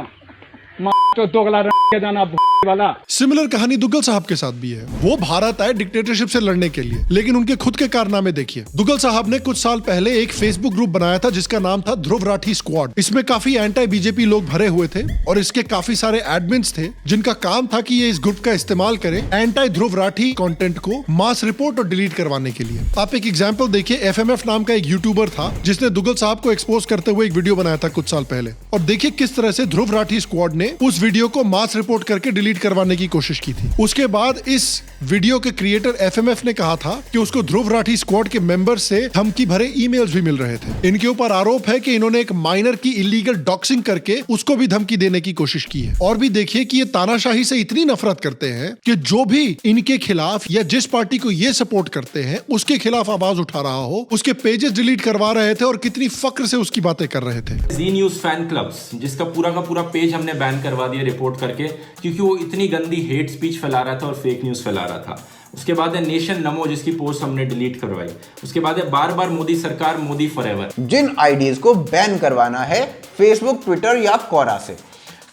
तो दोगला के जाना वाला।
सिमिलर कहानी दुग्गल साहब के साथ भी है। वो भारत आए डिक्टेटरशिप से लड़ने के लिए, लेकिन उनके खुद के कारनामे देखिए। दुग्गल साहब ने कुछ साल पहले एक फेसबुक ग्रुप बनाया था जिसका नाम था ध्रुव राठी स्क्वाड। इसमें काफी एंटी बीजेपी लोग भरे हुए थे और इसके काफी सारे एडमिन्स थे जिनका काम था कि ये इस ग्रुप का इस्तेमाल करें एंटी ध्रुव राठी कंटेंट को मास रिपोर्ट और डिलीट करवाने के लिए। आप एक एग्जाम्पल देखिए, FMF नाम का एक यूट्यूबर था जिसने दुग्गल साहब को एक्सपोज करते हुए एक वीडियो बनाया था कुछ साल पहले, और देखिए किस तरह से ध्रुव राठी स्क्वाड ने उस वीडियो को मास रिपोर्ट करके डिलीट करवाने की कोशिश की थी। उसके बाद इस वीडियो के क्रिएटर FMF ने कहा था कि उसको ध्रुव राठी स्क्वाड के मेंबर से धमकी भरे ईमेल्स भी मिल रहे थे। इनके ऊपर आरोप है कि इन्होंने एक माइनर की इलीगल डॉक्सिंग करके उसको भी धमकी देने की कोशिश की है। और भी देखिए कि ये तानाशाही से इतनी नफरत करते हैं कि जो भी इनके खिलाफ या जिस पार्टी को ये सपोर्ट करते हैं उसके खिलाफ आवाज उठा रहा हो उसके पेजेस डिलीट करवा रहे थे और कितनी फक्र से उसकी बातें कर रहे थे।
जी न्यूज फैन क्लब्स जिसका पूरा का पूरा पेज हमने बैन करवा दिया रिपोर्ट करके, क्योंकि वो इतनी गंदी हेट स्पीच फैला रहा था और फेक न्यूज फैला रहा था। उसके बाद है नेशन नमो जिसकी पोस्ट हमने डिलीट करवाई। उसके बाद है बार बार मोदी सरकार मोदी फॉरएवर।
जिन आईडीज को बैन करवाना है फेसबुक, ट्विटर या कोरा से,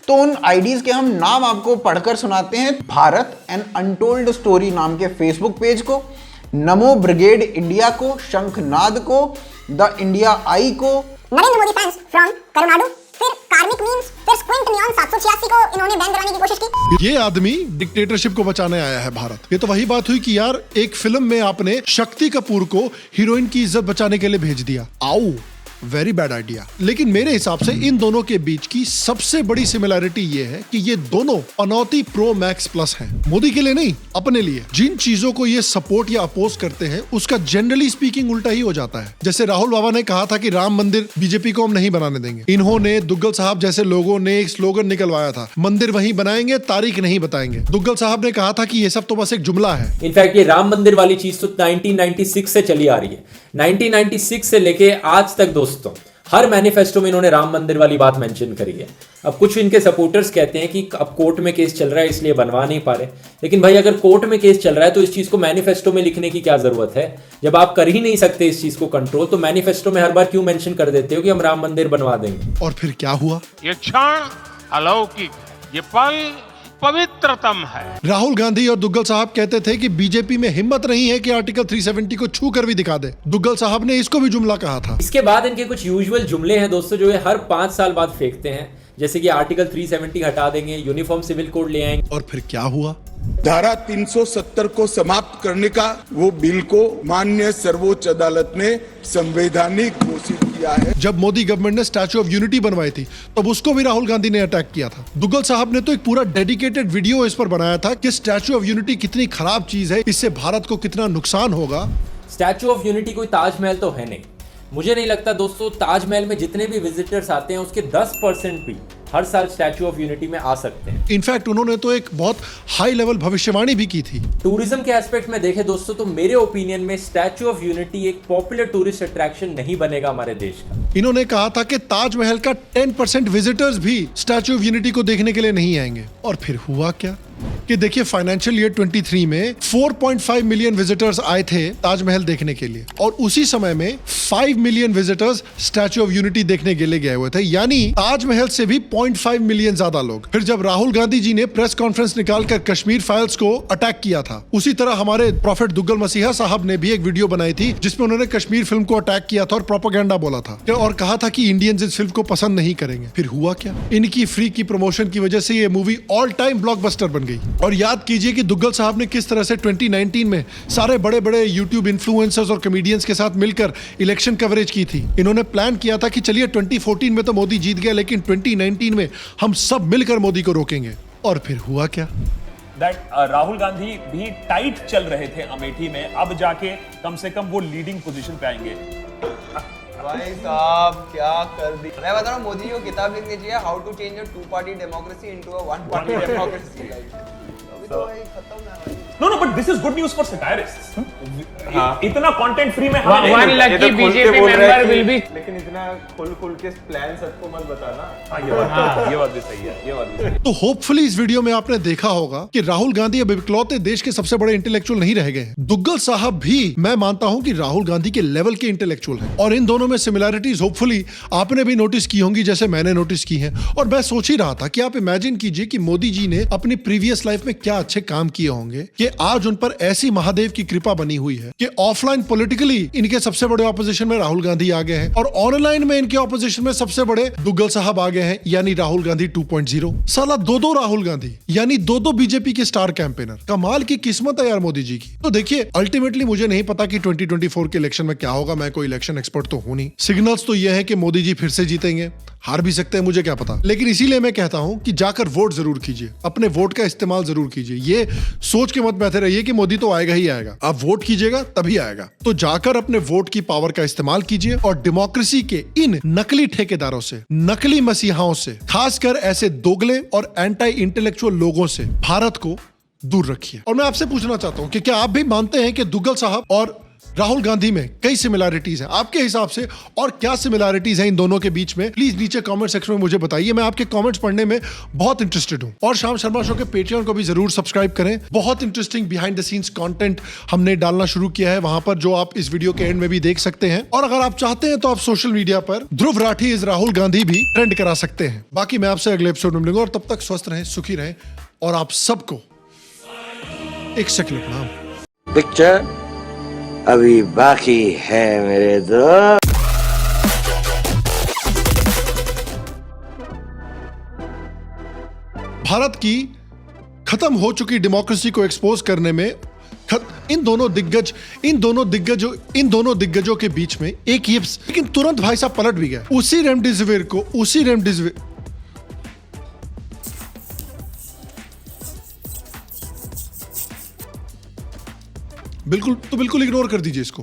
तो उन आईडीज के हम नाम आपको पढ़कर सुनाते हैं। भारत एन अनटोल्ड स्टोरी नाम के फेसबुक पेज को, नमो ब्रिगेड इंडिया को, शंखनाद को, द इंडिया आई को,
नरेंद्र मोदी फैंस फ्रॉम करुणाडु, फिर कार्मिक मीम्स, फिर स्क्विंट नियॉन 786 को इन्होंने बैन कराने की कोशिश की।
ये आदमी डिक्टेटरशिप को बचाने आया है भारत। ये तो वही बात हुई कि यार एक फिल्म में आपने शक्ति कपूर को हीरोइन की इज्जत बचाने के लिए भेज दिया। आओ, वेरी बैड आइडिया। लेकिन मेरे हिसाब से इन दोनों के बीच की सबसे बड़ी सिमिलैरिटी ये है कि ये दोनों पनौती प्रो मैक्स प्लस हैं। मोदी के लिए नहीं, अपने लिए। जिन चीजों को ये सपोर्ट या अपोज करते हैं उसका जनरली स्पीकिंग उल्टा ही हो जाता है। जैसे राहुल बाबा ने कहा था कि राम मंदिर बीजेपी को हम नहीं बनाने देंगे। इन्होंने दुग्गल साहब जैसे लोगों ने एक स्लोगन निकलवाया था, मंदिर वहीं बनाएंगे, तारीख नहीं बताएंगे। दुग्गल साहब ने कहा था कि ये सब तो बस एक जुमला है।
इनफैक्ट ये राम मंदिर वाली चीज तो 1996 से चली आ रही है। 1996 से लेके आज तक दोस्तों हर मैनिफेस्टो में इन्होंने राम मंदिर वाली बात मेंशन करी है। अब कुछ इनके सपोर्टर्स कहते हैं कि अब कोर्ट में केस चल रहा है इसलिए बनवा नहीं पा रहे, लेकिन भाई अगर कोर्ट में केस चल रहा है तो इस चीज को मैनिफेस्टो में लिखने की क्या जरूरत है? जब आप कर ही नहीं सकते इस चीज को कंट्रोल, तो मैनिफेस्टो में हर बार क्यों मेंशन कर देते हो कि हम राम मंदिर बनवा देंगे?
और फिर क्या हुआ?
ये क्षण अलौकिक, ये पल पवित्रतम है।
राहुल गांधी और दुग्गल साहब कहते थे कि बीजेपी में हिम्मत नहीं है कि आर्टिकल 370 को छू कर भी दिखा दे। दुग्गल साहब ने इसको भी जुमला कहा था।
इसके बाद इनके कुछ यूजुअल जुमले हैं दोस्तों, जो ये हर 5 साल बाद फेंकते हैं, जैसे कि आर्टिकल 370 हटा देंगे, यूनिफॉर्म सिविल कोड ले आएंगे।
और फिर क्या हुआ?
धारा 370 को समाप्त करने का वो बिल को माननीय सर्वोच्च अदालत ने संवैधानिक घोषित किया है।
जब मोदी गवर्नमेंट ने स्टैच्यू ऑफ यूनिटी बनवाई थी तब उसको भी राहुल गांधी ने अटैक किया था। दुग्गल साहब ने तो एक पूरा डेडिकेटेड वीडियो इस पर बनाया था कि स्टैच्यू ऑफ यूनिटी कितनी खराब चीज है, इससे भारत को कितना नुकसान होगा।
स्टैच्यू ऑफ यूनिटी कोई ताजमहल तो है नहीं। मुझे नहीं लगता दोस्तों ताजमहल में जितने भी विजिटर्स आते हैं उसके 10% भी हर साल स्टैच्यू ऑफ यूनिटी में आ सकते हैं।
इनफैक्ट उन्होंने तो एक बहुत हाई लेवल भविष्यवाणी भी की थी।
टूरिज्म के एस्पेक्ट में देखें दोस्तों तो मेरे ओपिनियन में स्टैच्यू ऑफ यूनिटी एक पॉपुलर टूरिस्ट अट्रैक्शन नहीं बनेगा हमारे देश का।
इन्होंने कहा था कि ताजमहल का 10% विजिटर्स भी स्टैच्यू ऑफ यूनिटी को देखने के लिए नहीं आएंगे। और फिर हुआ क्या कि देखिए फाइनेंशियल ईयर 23 में 4.5 मिलियन विजिटर्स आए थे ताजमहल देखने के लिए, और उसी समय में 5 million visitors statue of unity देखने के लिए गए हुए थे, यानी ताजमहल से भी 0.5 मिलियन ज्यादा लोग। फिर जब राहुल गांधी जी ने प्रेस कॉन्फ्रेंस निकालकर कश्मीर फाइल्स को अटैक किया था, उसी तरह हमारे प्रॉफेट दुग्गल मसीहा साहब ने भी एक वीडियो बनाई थी जिसमें उन्होंने कश्मीर फिल्म को अटैक किया था और प्रोपेगेंडा बोला था और कहा था कि इंडियंस इस फिल्म को पसंद नहीं करेंगे। फिर हुआ क्या? इनकी फ्री की प्रमोशन की वजह से ये मूवी ऑल टाइम ब्लॉकबस्टर बन गई। और याद कीजिए कि दुग्गल साहब ने किस तरह से 2019 में सारे बड़े बड़े YouTube इन्फ्लुएंसर्स और कॉमेडियंस के साथ मिलकर इलेक्शन कवरेज की थी। इन्होंने प्लान किया था कि चलिए 2014 में तो मोदी जीत गया, लेकिन 2019 में हम सब मिलकर मोदी को रोकेंगे। और फिर हुआ क्या?
राहुल गांधी भी टाइट चल रहे थे अमेठी में, अब जाके कम से कम वो लीडिंग पोजीशन पे आएंगे।
भाई साहब क्या कर दी। मैं बता रहा हूँ मोदी जी को किताब लिखनी चाहिए, how to change a 2-party democracy into a 1-party democracy. अभी तो भाई खत्म ना भाई।
No, but this is good news for satirists. इतना कंटेंट फ्री में
हमें
नहीं
मिलेगा।
मिलता।
BJP member will be.
लेकिन इतना खुल के प्लान सबको मत बताना।
ये बात भी सही है, ये बात भी सही है।
तो होपफुली इस वीडियो में आपने देखा होगा कि राहुल गांधी अब इकलौते देश के सबसे बड़े इंटेलेक्चुअल नहीं रह गए। दुग्गल साहब भी मैं मानता हूं कि राहुल गांधी के लेवल के इंटेलेक्चुअल हैं, और इन दोनों में सिमिलैरिटीज होपफुली आपने भी नोटिस की होंगी जैसे मैंने नोटिस की हैं। और मैं सोच ही रहा था कि आप इमेजिन कीजिए कि मोदी जी ने अपनी प्रीवियस लाइफ में क्या अच्छे काम किए होंगे कि आज उन पर ऐसी महादेव की कृपा बनी हुई है कि ऑफलाइन पॉलिटिकली इनके सबसे बड़े ऑपोजिशन में राहुल गांधी आ गए हैं, और ऑनलाइन में इनके ऑपोजिशन में सबसे बड़े दुग्गल साहब आ गए हैं, यानी राहुल गांधी 2.0। साला दो राहुल गांधी, यानी दो बीजेपी के स्टार कैंपेनर। कमाल की किस्मत है यार मोदी जी की। तो देखिए अल्टीमेटली मुझे नहीं पता कि 2024 के इलेक्शन में क्या होगा, मैं कोई इलेक्शन एक्सपर्ट तो हूं नहीं। सिग्नल्स तो यह है कि मोदी जी फिर से जीतेंगे, हार भी सकते हैं, मुझे क्या पता। लेकिन इसीलिए मैं कहता हूं कि जाकर वोट जरूर कीजिए, अपने वोट का इस्तेमाल जरूर कीजिए। ये सोच के मत बैठे रहिए कि मोदी तो आएगा ही आएगा। आप वोट कीजिएगा तभी आएगा। तो जाकर अपने वोट की पावर का इस्तेमाल कीजिए और डेमोक्रेसी के इन नकली ठेकेदारों से, नकली मसीहाओं से, खासकर ऐसे दोगले और एंटी इंटेलेक्चुअल लोगों से भारत को दूर रखिए। और मैं आपसे पूछना चाहता हूं कि क्या आप भी मानते हैं कि दुग्गल साहब और राहुल गांधी में कई सिमिलैरिटीज हैं आपके हिसाब से, और क्या सिमिलैरिटीज हैं इन दोनों के बीच में? प्लीज नीचे कमेंट सेक्शन में मुझे बताइए, मैं आपके कमेंट्स पढ़ने में बहुत इंटरेस्टेड हूं। और शाम शर्मा शो के पेट्रियन को भी जरूर सब्सक्राइब करें। बहुत interesting behind the scenes content हमने डालना शुरू किया है वहां पर, जो आप इस वीडियो के एंड में भी देख सकते हैं। और अगर आप चाहते हैं तो आप सोशल मीडिया पर ध्रुव राठी इज राहुल गांधी भी ट्रेंड करा सकते हैं। बाकी मैं आपसे अगले एपिसोड में मिलूंगा, और तब तक स्वस्थ रहें, सुखी रहें, और आप सबको एक सेकंड प्रणाम।
पिक्चर अभी बाकी है मेरे दोस्त।
भारत की खत्म हो चुकी डेमोक्रेसी को एक्सपोज करने में इन दोनों दिग्गजों के बीच में एक ही, लेकिन तुरंत भाई साहब पलट भी गया। उसी रेमडेसिविर बिल्कुल इग्नोर कर दीजिए इसको।